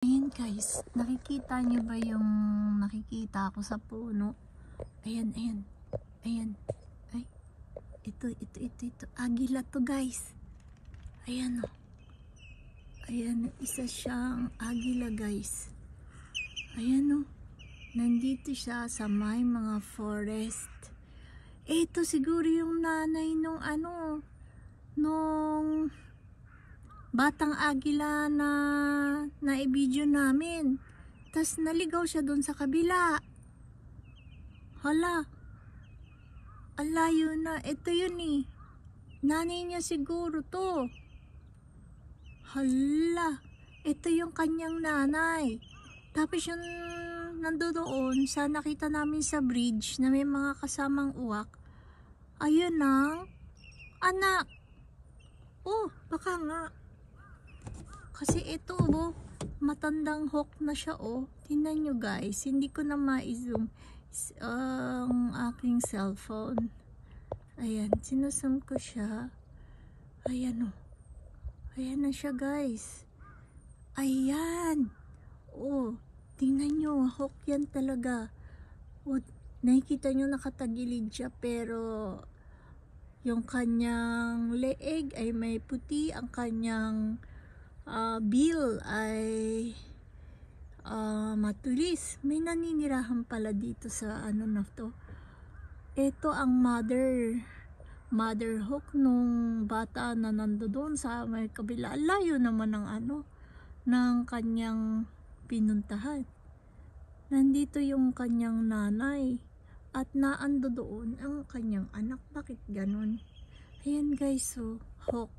Ayan guys, nakikita niyo ba yung nakikita ko sa puno? Ayan, ayan, ayan. Ay, ito. Agila to guys. Ayan o. Ayan, isa siyang agila guys. Ayan o. Nandito siya sa may mga forest. Ito siguro yung nanay nung nung batang agila na i-video namin. Tas naligaw siya doon sa kabila. Hala. Alayo na. Ito yun eh. Nanay niya siguro to. Hala. Ito yung kanyang nanay. Tapos yung nandoon sa nakita namin sa bridge na may mga kasamang uwak. Ayun ang anak. Oh, baka nga. Kasi ito matandang hawk na siya Tingnan nyo guys, hindi ko na ma-zoom ang aking cellphone. Ayan, sinusum ko siya. Ayan Ayan na siya guys. Ayan. Tingnan nyo, hawk yan talaga. Nakikita nyo nakatagilid siya pero yung kanyang leeg ay may puti, ang kanyang bill ay matulis. May naninirahan pala dito sa na to. Ito ang mother hawk nung bata na nandoon sa may kabila. Layo naman ng ng kanyang pinuntahan. Nandito yung kanyang nanay at naando doon ang kanyang anak. Bakit ganun? Ayan guys, hawk.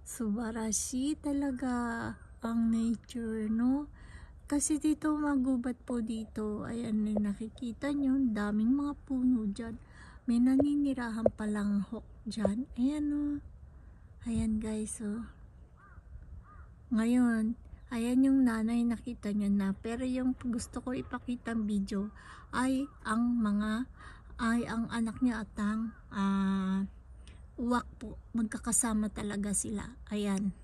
Subarashi talaga ang nature, no? Kasi dito magubat po dito. Ayan, nakikita nyo, daming mga puno dyan. May naninirahan palang hawk dyan. Ayan Ayan guys, Ngayon, ayan yung nanay, nakita nyo na. Pero yung gusto ko ipakita video ay ang anak niya at ang uwak po. Magkakasama talaga sila. Ayan.